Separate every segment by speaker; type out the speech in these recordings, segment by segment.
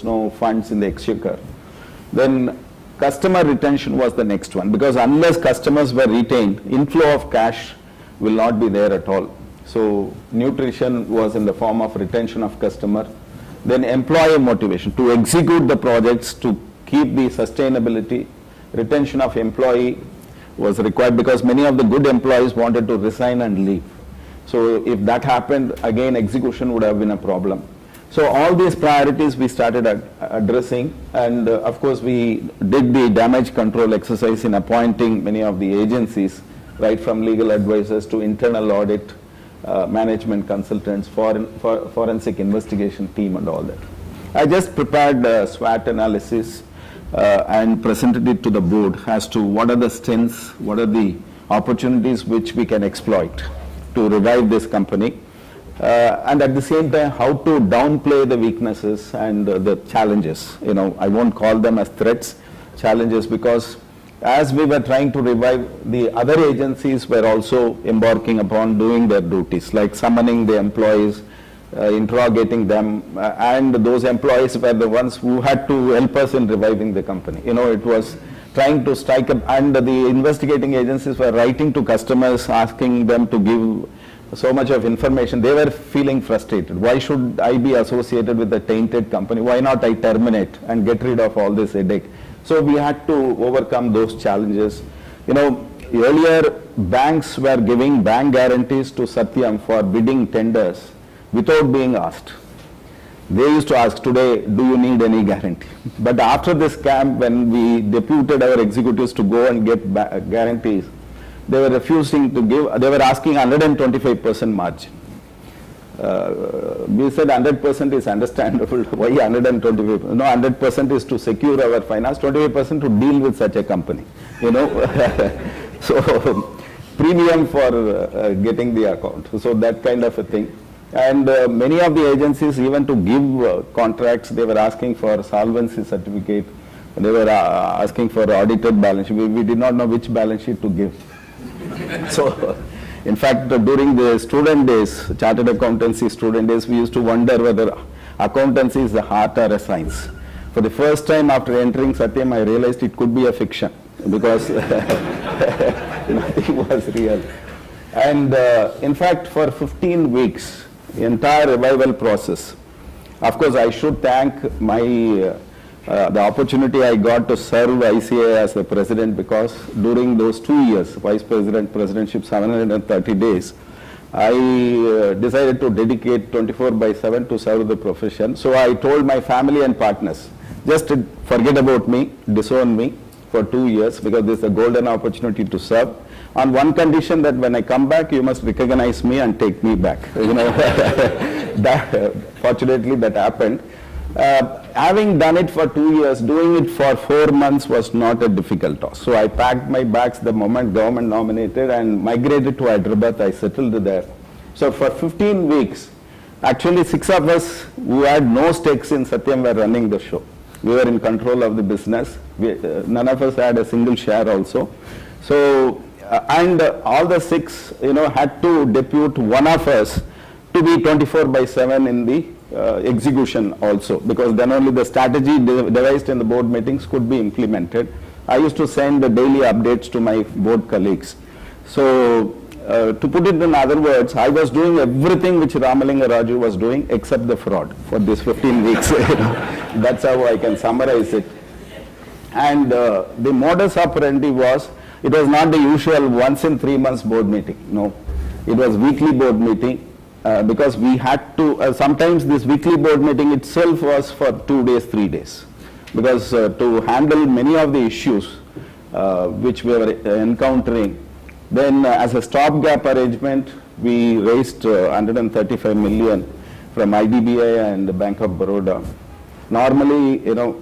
Speaker 1: no funds in the exchequer. Then customer retention was the next one, because unless customers were retained, inflow of cash will not be there at all. So nutrition was in the form of retention of customer. Then employee motivation to execute the projects, to keep the sustainability. Retention of employee was required because many of the good employees wanted to resign and leave. So if that happened, again execution would have been a problem. So all these priorities we started addressing, and of course we did the damage control exercise in appointing many of the agencies, right from legal advisors to internal audit, management consultants, forensic investigation team and all that. I just prepared a SWOT analysis and presented it to the board as to what are the strengths, what are the opportunities which we can exploit to revive this company. And at the same time, how to downplay the weaknesses and the challenges. You know, I won't call them as threats, challenges, because as we were trying to revive, the other agencies were also embarking upon doing their duties, like summoning the employees, interrogating them, and those employees were the ones who had to help us in reviving the company. You know, it was trying to strike up, and the investigating agencies were writing to customers, asking them to give so much of information. They were feeling frustrated. Why should I be associated with a tainted company? Why not I terminate and get rid of all this headache? So we had to overcome those challenges. You know, earlier banks were giving bank guarantees to Satyam for bidding tenders without being asked. They used to ask, today, do you need any guarantee? But after this scam, when we deputed our executives to go and get guarantees, they were refusing to give. They were asking 125% margin. We said 100% is understandable. Why 125%? No, 100% is to secure our finance, 25% to deal with such a company. You know, so premium for getting the account. So that kind of a thing. And many of the agencies, even to give contracts, they were asking for solvency certificate. They were asking for audited balance sheet. We did not know which balance sheet to give. So, in fact, during the student days, chartered accountancy student days, we used to wonder whether accountancy is the art or a science. For the first time after entering Satyam, I realized it could be a fiction because nothing was real. And in fact, for 15 weeks, the entire revival process, of course, I should thank my the opportunity I got to serve ICAI as the president, because during those 2 years, vice president, presidentship, 730 days, I decided to dedicate 24/7 to serve the profession. So I told my family and partners, just forget about me, disown me for 2 years, because this is a golden opportunity to serve. On one condition, that when I come back, you must recognize me and take me back. You know, fortunately that happened. Having done it for 2 years, doing it for 4 months was not a difficult task. So I packed my bags the moment government nominated and migrated to Hyderabad. I settled there. So for 15 weeks, actually 6 of us who had no stakes in Satyam were running the show. We were in control of the business. None of us had a single share also. So, and all the 6, you know, had to depute one of us to be 24/7 in the execution also, because then only the strategy devised in the board meetings could be implemented. I used to send the daily updates to my board colleagues. So to put it in other words, I was doing everything which Ramalinga Raju was doing except the fraud for these 15 weeks. That's how I can summarize it. And the modus operandi was, it was not the usual once in 3 months board meeting. No, it was weekly board meeting. Because we had to, sometimes this weekly board meeting itself was for 2 days, 3 days. Because to handle many of the issues which we were encountering, then as a stopgap arrangement, we raised 135 million from IDBI and the Bank of Baroda. Normally, you know,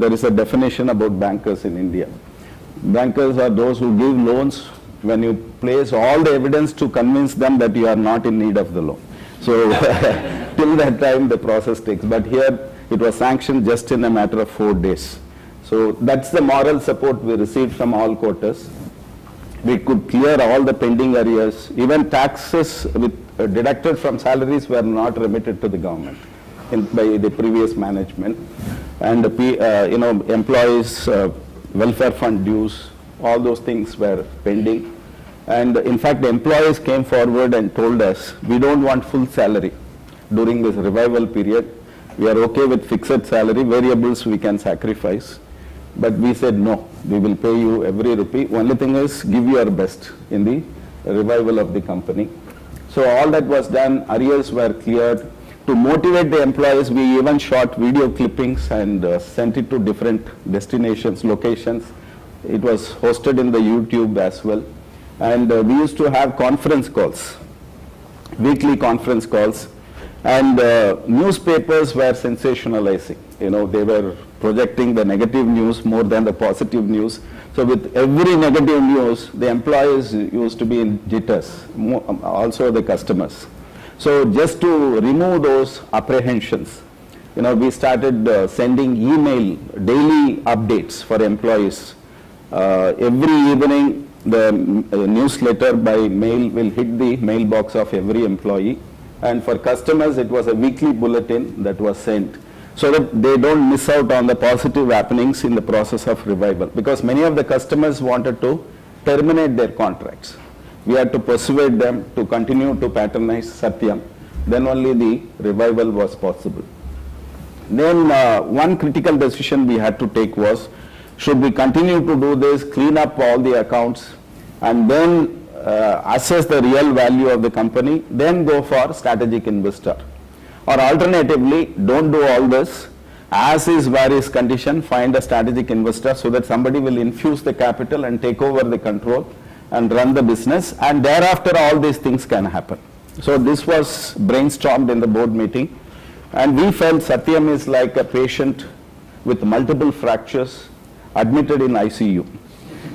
Speaker 1: there is a definition about bankers in India. Bankers are those who give loans when you place all the evidence to convince them that you are not in need of the loan. So till that time the process takes, but here it was sanctioned just in a matter of 4 days. So that's the moral support we received from all quarters. We could clear all the pending arrears. Even taxes deducted from salaries were not remitted to the government. by the previous management, and employees' welfare fund dues, all those things were pending. And in fact, the employees came forward and told us, we don't want full salary during this revival period. We are okay with fixed salary, variables we can sacrifice. But we said no, we will pay you every rupee. Only thing is, give your best in the revival of the company. So all that was done, arrears were cleared. To motivate the employees, we even shot video clippings and sent it to different destinations, locations. It was hosted in the YouTube as well. And we used to have conference calls, weekly conference calls. And newspapers were sensationalizing. They were projecting the negative news more than the positive news. So with every negative news, the employees used to be in jitters, also the customers. So just to remove those apprehensions, we started sending email daily updates for employees. Every evening, the newsletter by mail will hit the mailbox of every employee. And for customers, it was a weekly bulletin that was sent, so that they don't miss out on the positive happenings in the process of revival. Because many of the customers wanted to terminate their contracts. We had to persuade them to continue to patronize Satyam. Then only the revival was possible. Then one critical decision we had to take was, should we continue to do this, clean up all the accounts, and then assess the real value of the company, then go for strategic investor? Or alternatively, don't do all this, as is various condition, find a strategic investor so that somebody will infuse the capital and take over the control and run the business, and thereafter all these things can happen. So this was brainstormed in the board meeting, and we felt Satyam is like a patient with multiple fractures admitted in ICU.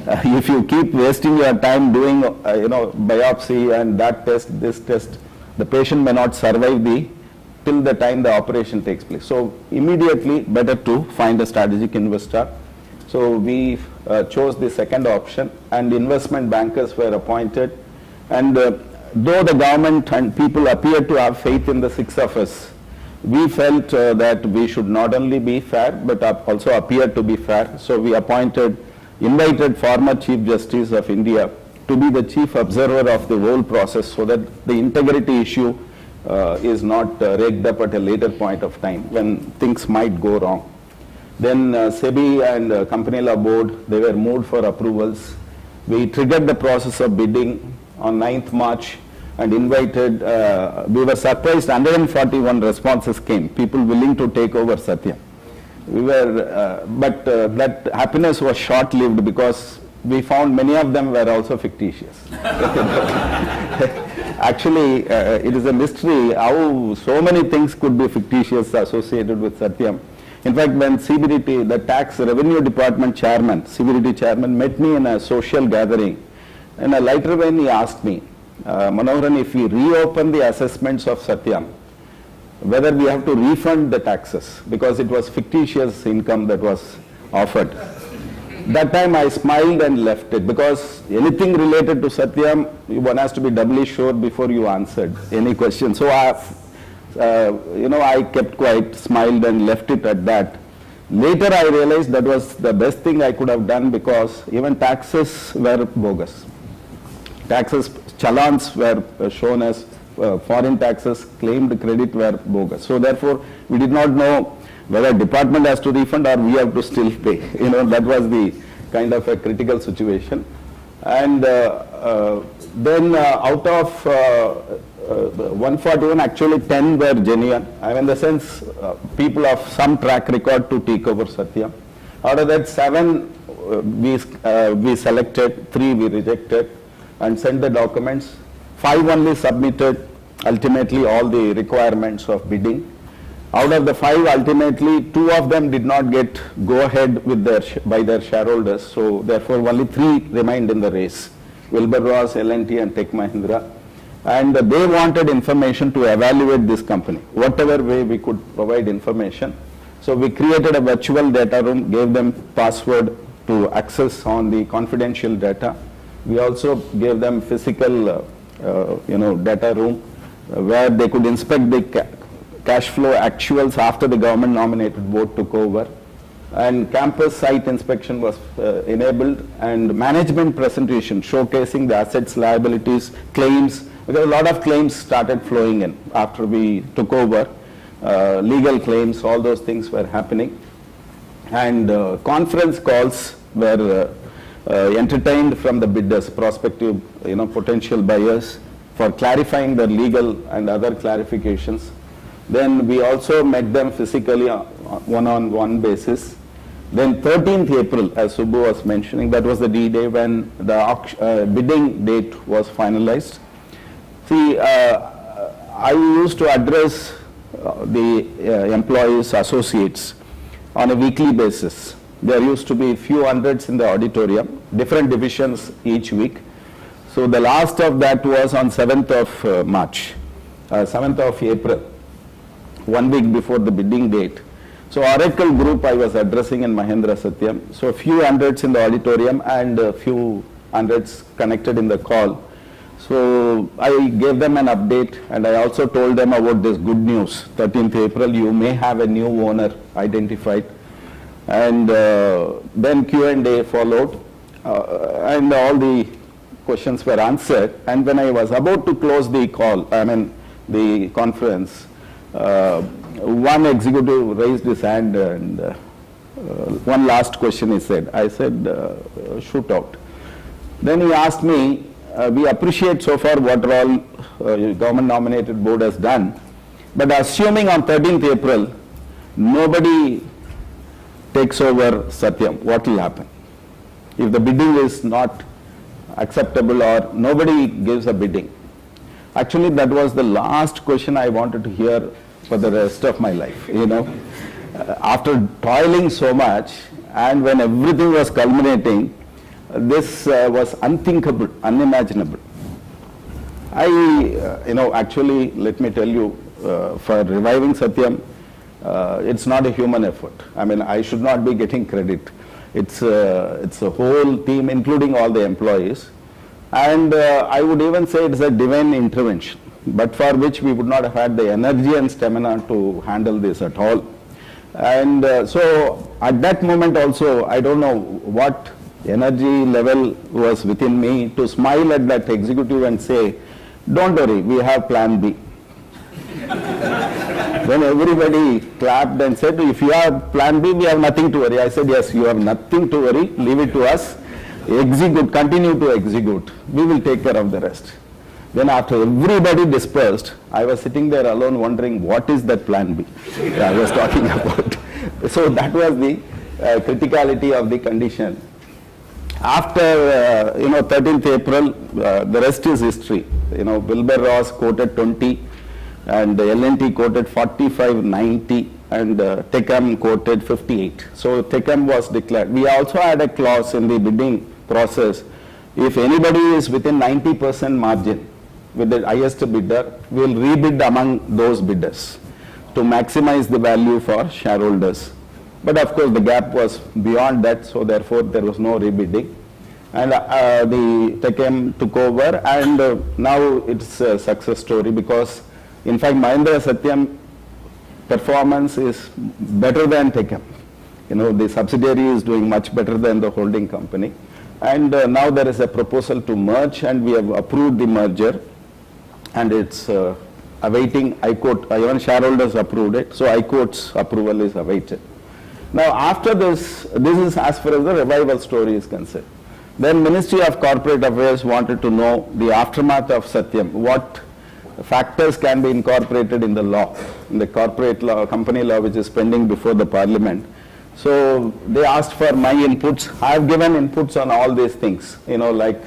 Speaker 1: If you keep wasting your time doing biopsy and that test, this test, the patient may not survive till the time the operation takes place. So immediately better to find a strategic investor. So we chose the second option, and investment bankers were appointed. And though the government and people appeared to have faith in the six of us, we felt that we should not only be fair but also appear to be fair. So we invited former Chief Justice of India to be the chief observer of the whole process, so that the integrity issue is not raked up at a later point of time when things might go wrong. Then SEBI and Company Law Board, they were moved for approvals. We triggered the process of bidding on 9th March and invited, we were surprised, 141 responses came, people willing to take over Satya. We were, but that happiness was short-lived, because we found many of them were also fictitious. Actually, it is a mystery how so many things could be fictitious associated with Satyam. In fact, when CBDT, the Tax Revenue Department Chairman, CBDT Chairman, met me in a social gathering, in a lighter vein he asked me, Manoharan, if we reopen the assessments of Satyam, whether we have to refund the taxes, because it was fictitious income that was offered. That time I smiled and left it, because anything related to Satyam, one has to be doubly sure before you answered any question. So I kept quiet, smiled and left it at that. Later I realized that was the best thing I could have done, because even taxes were bogus. Taxes, challans were shown as foreign taxes, claimed credit were bogus. So therefore, we did not know whether department has to refund or we have to still pay. That was the kind of a critical situation. And then out of 141, actually 10 were genuine. In the sense, people of some track record to take over Satya. Out of that, 7 we selected, 3 we rejected and sent the documents. 5 only submitted ultimately all the requirements of bidding. Out of the 5, ultimately 2 of them did not get go ahead with by their shareholders. So therefore only 3 remained in the race: Wilbur Ross, L&T and Tech Mahindra. And they wanted information to evaluate this company, whatever way we could provide information. So we created a virtual data room, gave them password to access on the confidential data. We also gave them physical data room where they could inspect the cash flow actuals after the government nominated board took over, and campus site inspection was enabled, and management presentation showcasing the assets, liabilities, claims, because a lot of claims started flowing in after we took over. Legal claims, all those things were happening, and conference calls were entertained from the bidders, prospective, potential buyers, for clarifying their legal and other clarifications. Then we also met them physically on one-on-one basis. Then 13th April, as Subbu was mentioning, that was the D-Day when the bidding date was finalized. See, I used to address the employees, associates on a weekly basis. There used to be few hundreds in the auditorium, different divisions each week. So the last of that was on 7th of March, 7th of April, 1 week before the bidding date. So Oracle group I was addressing in Mahendra Satyam. So a few hundreds in the auditorium and a few hundreds connected in the call. So I gave them an update, and I also told them about this good news. 13th April, you may have a new owner identified. And then Q&A followed, and all the questions were answered. And when I was about to close the call, the conference, one executive raised his hand, and one last question he said. I said, shoot out. Then he asked me, we appreciate so far what all government nominated board has done, but assuming on 13th April, nobody takes over Satyam, what will happen? If the bidding is not acceptable or nobody gives a bidding. Actually, that was the last question I wanted to hear for the rest of my life, After toiling so much, and when everything was culminating, this was unthinkable, unimaginable. Actually, let me tell you, for reviving Satyam, it's not a human effort. I should not be getting credit. It's a whole team, including all the employees. And I would even say it's a divine intervention, but for which we would not have had the energy and stamina to handle this at all. And so at that moment also, I don't know what energy level was within me to smile at that executive and say, don't worry, we have plan B. Then everybody clapped and said, if you have plan B, we have nothing to worry. I said, yes, you have nothing to worry, leave it to us, execute, continue to execute, we will take care of the rest. Then after everybody dispersed, I was sitting there alone wondering, what is that plan B I was talking about? So that was the criticality of the condition. After 13th April, the rest is history. Wilbur Ross quoted 20, and L&T quoted 45.90, and Techem quoted 58. So Techem was declared. We also had a clause in the bidding process. If anybody is within 90% margin with the highest bidder, we will rebid among those bidders to maximize the value for shareholders. But of course, the gap was beyond that, so therefore there was no rebidding. And the Techem took over, and now it's a success story, because in fact Mahendra Satyam performance is better than Techem. The subsidiary is doing much better than the holding company. And now there is a proposal to merge, and we have approved the merger, and it's awaiting I-Court. Even shareholders approved it, so I-Court's approval is awaited. Now after this is as far as the revival story is concerned. Then Ministry of Corporate Affairs wanted to know the aftermath of Satyam, what factors can be incorporated in the law, in the corporate law, company law, which is pending before the Parliament. So they asked for my inputs. I have given inputs on all these things, like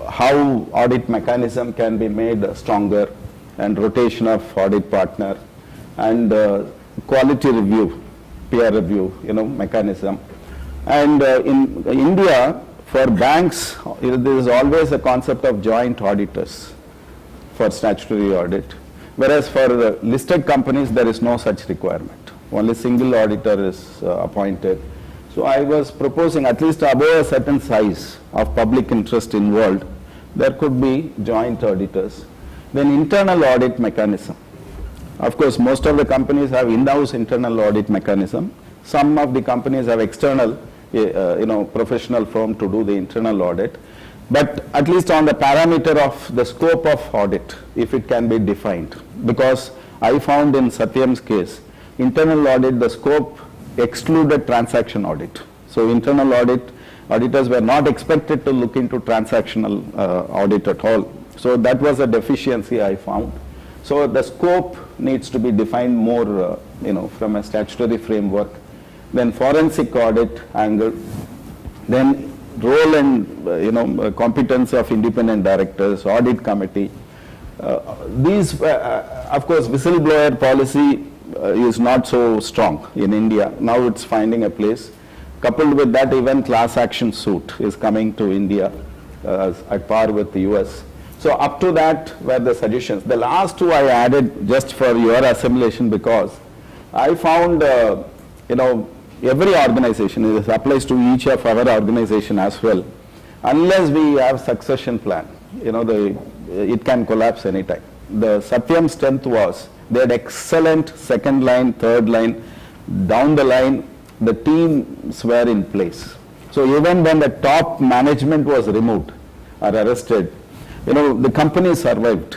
Speaker 1: how audit mechanism can be made stronger, and rotation of audit partner, and quality review, peer review, mechanism. And in India, for banks, there is always a concept of joint auditors for statutory audit, whereas for listed companies, there is no such requirement. Only single auditor is appointed. So I was proposing, at least above a certain size of public interest involved, there could be joint auditors. Then internal audit mechanism. Of course, most of the companies have in-house internal audit mechanism. Some of the companies have external, professional firm to do the internal audit. But at least on the parameter of the scope of audit, if it can be defined. Because I found in Satyam's case, internal audit, the scope excluded transaction audit. So internal auditors were not expected to look into transactional audit at all. So that was a deficiency I found. So the scope needs to be defined more, from a statutory framework. Then forensic audit angle, then role and competence of independent directors, audit committee. These, of course, whistleblower policy is not so strong in India. Now it's finding a place. Coupled with that, even class action suit is coming to India at par with the US. So up to that were the suggestions. The last two I added just for your assimilation because I found, every organization, this applies to each of our organization as well, unless we have succession plan, it can collapse anytime. The Satyam strength was, they had excellent second line, third line, down the line, the teams were in place. So even when the top management was removed or arrested, the company survived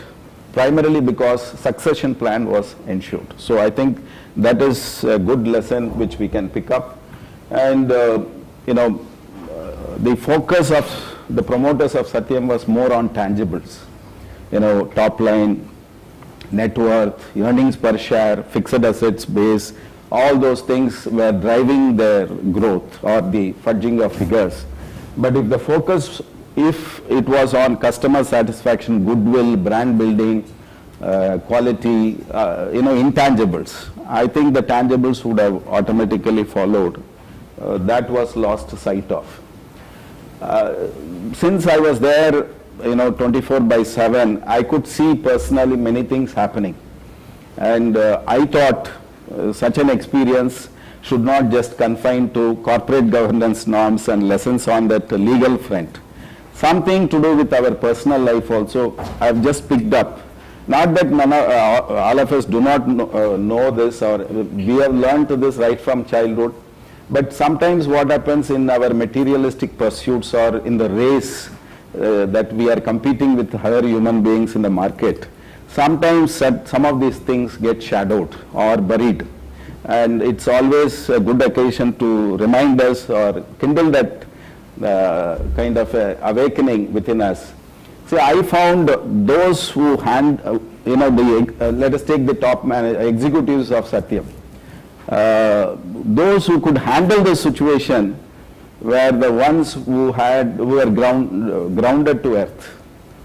Speaker 1: primarily because succession plan was ensured. So I think that is a good lesson which we can pick up. And, the focus of the promoters of Satyam was more on tangibles, top line, net worth, earnings per share, fixed assets base, all those things were driving their growth or the fudging of figures. But if the focus, if it was on customer satisfaction, goodwill, brand building, quality, intangibles, I think the tangibles would have automatically followed. That was lost sight of. Since I was there, 24/7, I could see personally many things happening. And I thought such an experience should not just confine to corporate governance norms and lessons on that legal front. Something to do with our personal life also, I have just picked up. Not that all of us do not know this, or we have learned this right from childhood, but sometimes what happens in our materialistic pursuits or in the race that we are competing with other human beings in the market, sometimes some of these things get shadowed or buried. And it's always a good occasion to remind us or kindle that kind of awakening within us. See, I found those who let us take the top executives of Satyam. Those who could handle the situation were the ones who were grounded to earth,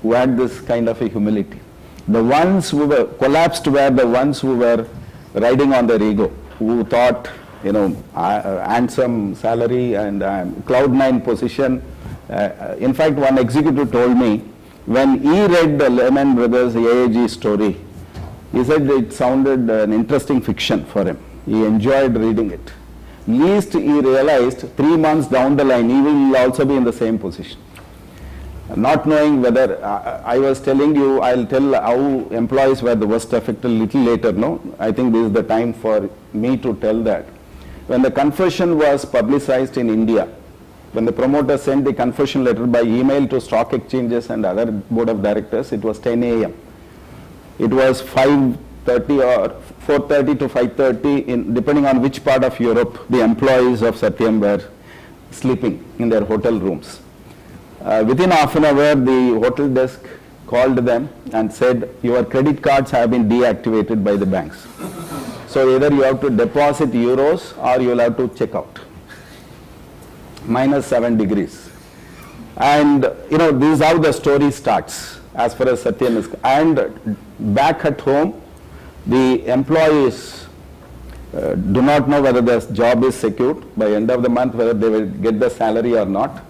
Speaker 1: who had this kind of a humility. The ones who were collapsed were the ones who were riding on their ego, who thought, handsome salary and cloud nine position. In fact, one executive told me, when he read the Lehman Brothers AAG story, he said it sounded an interesting fiction for him. He enjoyed reading it. Least he realized 3 months down the line, he will also be in the same position. Not knowing whether, I was telling you, I'll tell how employees were the worst affected a little later, no? I think this is the time for me to tell that. When the confession was publicized in India, when the promoter sent the confession letter by email to stock exchanges and other board of directors, it was 10 a.m. It was 5:30 or 4:30 to 5:30, depending on which part of Europe the employees of Satyam were sleeping in their hotel rooms. Within half an hour, the hotel desk called them and said, your credit cards have been deactivated by the banks. So either you have to deposit euros or you will have to check out. -7 degrees. And this is how the story starts as far as Satyam is. And back at home, the employees do not know whether their job is secured by end of the month, whether they will get the salary or not,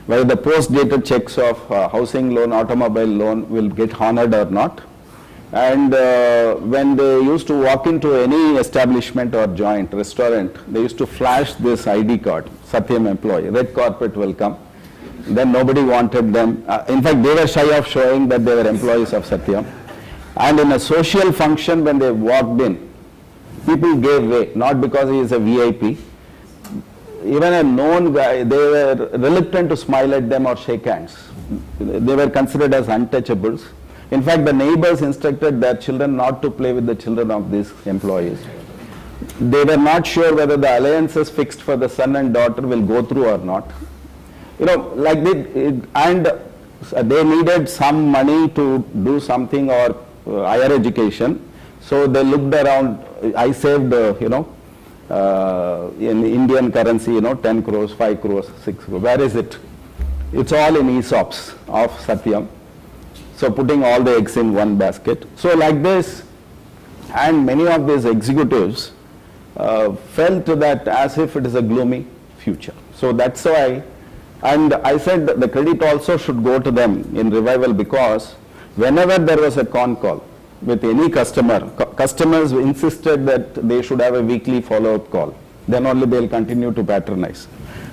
Speaker 1: whether the post-dated checks of housing loan, automobile loan will get honored or not. And when they used to walk into any establishment or joint restaurant, they used to flash this ID card, Satyam employee, red carpet welcome. Then nobody wanted them. In fact, they were shy of showing that they were employees of Satyam. And in a social function, when they walked in, people gave way, not because he is a VIP. Even a known guy, they were reluctant to smile at them or shake hands. They were considered as untouchables. In fact, the neighbors instructed their children not to play with the children of these employees. They were not sure whether the alliances fixed for the son and daughter will go through or not. You know, like they needed some money to do something or higher education. So they looked around. I saved, in Indian currency, 10 crores, 5 crores, 6 crores. Where is it? It's all in ESOPs of Satyam. So putting all the eggs in one basket. So like this, and many of these executives felt that as if it is a gloomy future. So that's why, and I said the credit also should go to them in revival, because whenever there was a con call with any customer, customers insisted that they should have a weekly follow-up call. Then only they will continue to patronize.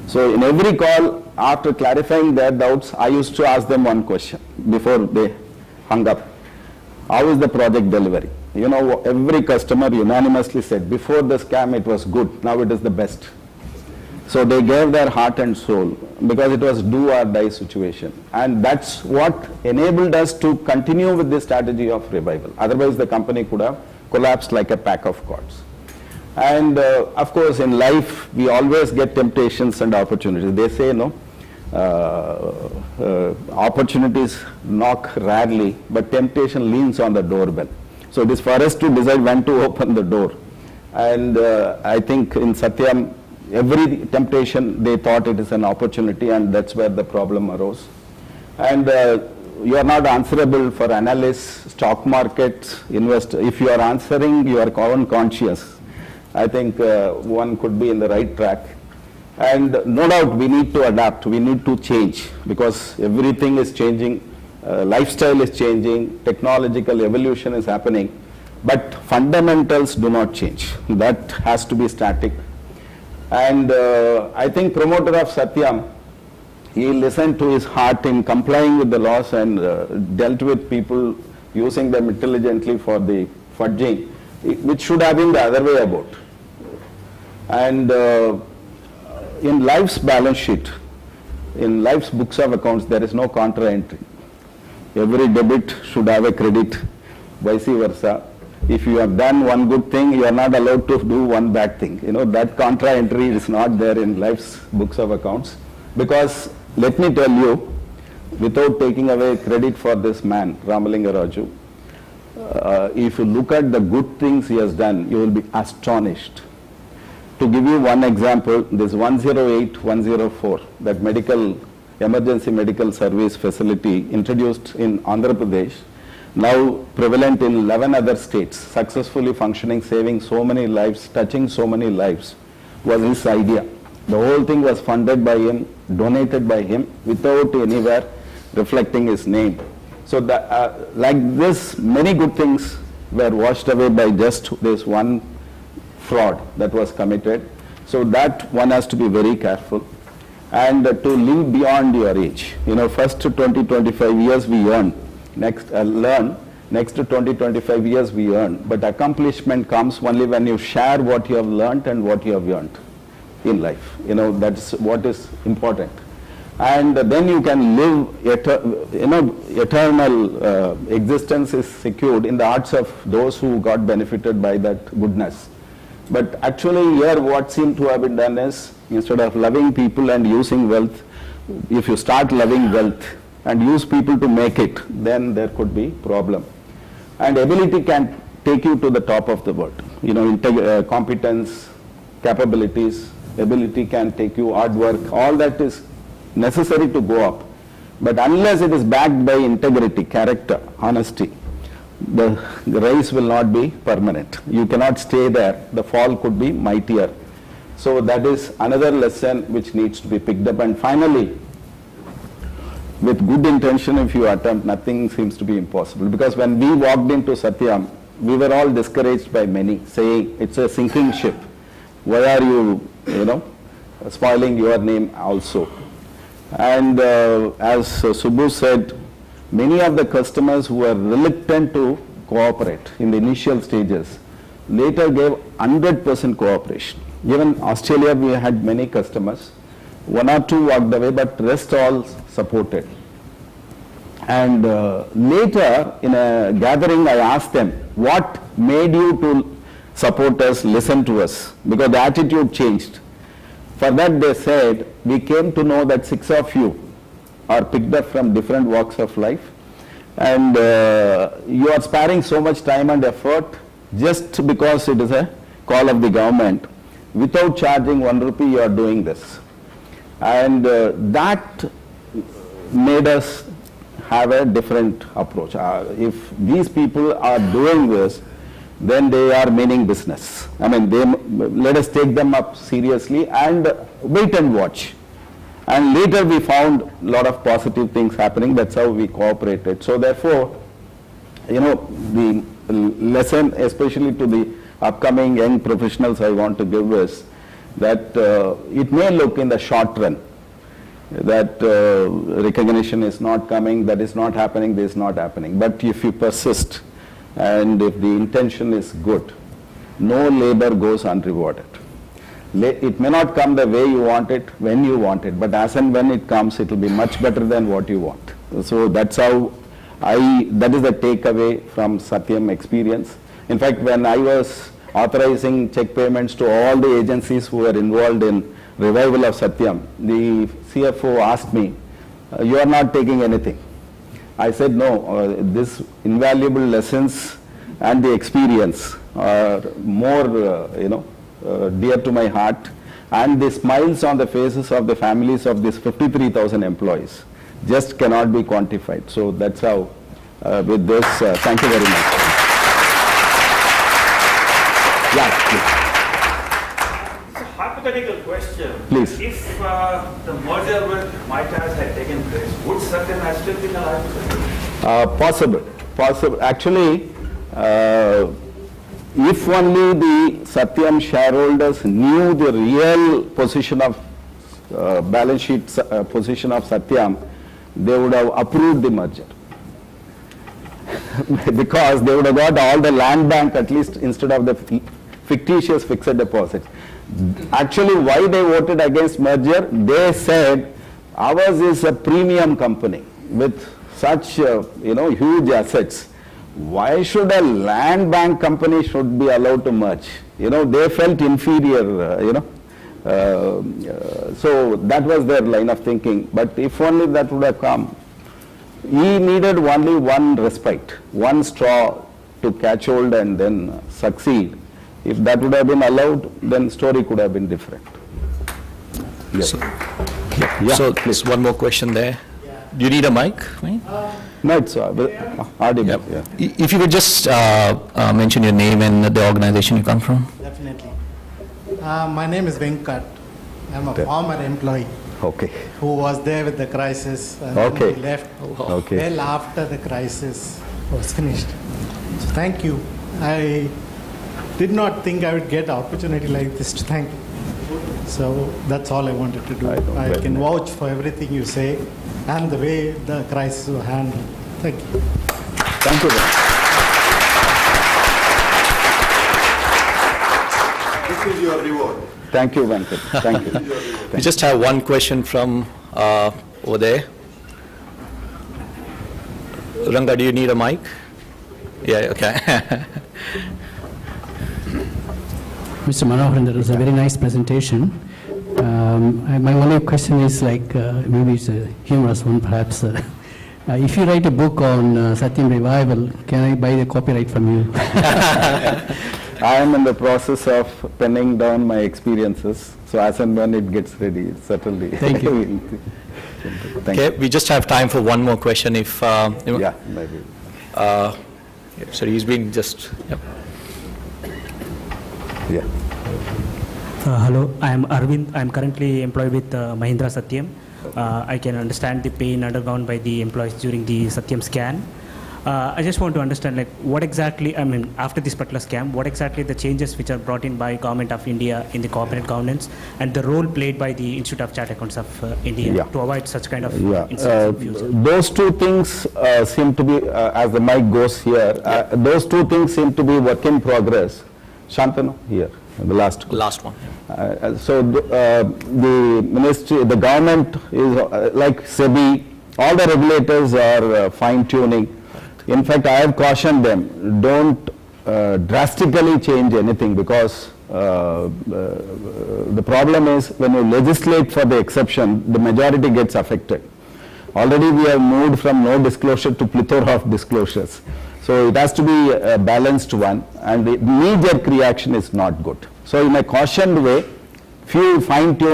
Speaker 1: So in every call, after clarifying their doubts, I used to ask them one question before they hung up. How is the project delivery? You know, every customer unanimously said, before the scam it was good, now it is the best. So they gave their heart and soul, because it was do or die situation. And that's what enabled us to continue with this strategy of revival. Otherwise the company could have collapsed like a pack of cards. And of course in life we always get temptations and opportunities. They say opportunities knock rarely, but temptation leans on the doorbell. So it is for us to decide when to open the door. And I think in Satyam, every temptation they thought it is an opportunity, and that's where the problem arose. And you are not answerable for analysts, stock markets, investor. If you are answering your own conscience, I think one could be in the right track. And no doubt we need to adapt, we need to change, because everything is changing, lifestyle is changing, technological evolution is happening, but fundamentals do not change. That has to be static. And I think promoter of Satyam, he listened to his heart in complying with the laws and dealt with people, using them intelligently for the fudging, which should have been the other way about. And in life's balance sheet, in life's books of accounts, there is no contra entry. Every debit should have a credit, vice versa. If you have done one good thing, you are not allowed to do one bad thing. You know, that contra entry is not there in life's books of accounts. Because let me tell you, without taking away credit for this man, Ramalinga Raju, if you look at the good things he has done, you will be astonished. To give you one example, this 108, 104, that emergency medical service facility introduced in Andhra Pradesh, now prevalent in 11 other states, successfully functioning, saving so many lives, touching so many lives, was his idea. The whole thing was funded by him, donated by him, without anywhere reflecting his name. So that, like this, many good things were washed away by just this one fraud that was committed. So that one has to be very careful. And to live beyond your age. You know, first 20-25 years we earn. Next, learn. Next to 20-25 years we earn. But accomplishment comes only when you share what you have learned and what you have earned in life. You know, that's what is important. And then you can live, eternal existence is secured in the hearts of those who got benefited by that goodness. But actually here what seemed to have been done is, instead of loving people and using wealth, if you start loving wealth and use people to make it, then there could be problem. And ability can take you to the top of the world. You know, competence, capabilities, ability can take you, hard work, all that is necessary to go up. But unless it is backed by integrity, character, honesty, the rise will not be permanent. You cannot stay there. The fall could be mightier. So that is another lesson which needs to be picked up. And finally, with good intention, if you attempt, nothing seems to be impossible. Because when we walked into Satyam, we were all discouraged by many, saying it's a sinking ship. Why are you, spoiling your name also? And as Subbu said, many of the customers who were reluctant to cooperate in the initial stages, later gave 100% cooperation. Even Australia, we had many customers. 1 or 2 walked away, but rest all supported. And later in a gathering, I asked them, what made you to support us, listen to us? Because the attitude changed. For that they said, we came to know that 6 of you are picked up from different walks of life, and you are sparing so much time and effort just because it is a call of the government. Without charging 1 rupee, you are doing this. And that made us have a different approach. If these people are doing this, then they are meaning business. I mean, let us take them up seriously and wait and watch. And later we found a lot of positive things happening. That's how we cooperated. So therefore, you know, the lesson, especially to the upcoming young professionals, I want to give is that it may look in the short run that recognition is not coming, that is not happening, this is not happening. But if you persist and if the intention is good, no labor goes unrewarded. It may not come the way you want it, when you want it, but as and when it comes, it will be much better than what you want. So that's how that is the takeaway from Satyam experience. In fact, when I was authorizing check payments to all the agencies who were involved in revival of Satyam, the CFO asked me, you are not taking anything. I said, no, this invaluable lessons and the experience are more, dear to my heart, and the smiles on the faces of the families of these 53,000 employees just cannot be quantified. So that's how, with this, thank you very much. Yeah, please.
Speaker 2: Hypothetical question.
Speaker 1: Please.
Speaker 2: If the merger with Mitas had taken place, would Satyam have still been alive?
Speaker 1: Possible. Actually, if only the Satyam shareholders knew the real position of balance sheet position of Satyam, they would have approved the merger. Because they would have got all the land bank at least instead of the fictitious fixed deposits. Actually, why they voted against merger? They said ours is a premium company with such huge assets. Why should a land bank company should be allowed to merge? They felt inferior. So that was their line of thinking. But if only that would have come, he needed only one respite, one straw to catch hold and then succeed. If that would have been allowed, then story could have been different. Yes.
Speaker 3: So there's one more question there. Yeah. Do you need a mic? Right?
Speaker 1: No, it's audible. Yep. Yeah.
Speaker 3: If you could just mention your name and the organization you come from.
Speaker 4: Definitely. My name is Venkat. I'm a former employee.
Speaker 1: Okay.
Speaker 4: Who was there with the crisis and
Speaker 1: okay.
Speaker 4: then left
Speaker 1: okay.
Speaker 4: well after the crisis was finished. So thank you. I did not think I would get an opportunity like this to thank you. So that's all I wanted to do. I can vouch for everything you say and the way the crisis was handled. Thank you.
Speaker 1: Thank you.
Speaker 5: This is your reward.
Speaker 1: Thank you, Venkat. Thank you.
Speaker 3: We just have one question from over there. Ranga, do you need a mic? Yeah, okay.
Speaker 6: Mr. Manoharan, that was a very nice presentation. My only question is maybe it's a humorous one perhaps. If you write a book on Satyam Revival, can I buy the copyright from you?
Speaker 1: I am in the process of penning down my experiences. So as and when it gets ready, certainly.
Speaker 6: Thank you.
Speaker 3: Okay, we just have time for one more question if...
Speaker 1: yeah, maybe.
Speaker 3: So he's been just... Yep.
Speaker 1: Yeah.
Speaker 7: Hello, I am Arvind. I am currently employed with Mahindra Satyam. I can understand the pain undergone by the employees during the Satyam scan. I just want to understand, like, what exactly, I mean, after this particular scam, what exactly the changes which are brought in by Government of India in the corporate governance and the role played by the Institute of Chartered Accountants of India to avoid such kind of incidents in future?
Speaker 1: Those two things seem to be, as the mic goes here, those two things seem to be work in progress. Shantanu, here, the last question.
Speaker 3: Last one.
Speaker 1: So the ministry, the government is like SEBI, all the regulators are fine-tuning. In fact, I have cautioned them, don't drastically change anything, because the problem is when you legislate for the exception, the majority gets affected. Already we have moved from no disclosure to plethora of disclosures. So it has to be a balanced one, and the knee-jerk reaction is not good. So in a cautioned way, few fine-tuned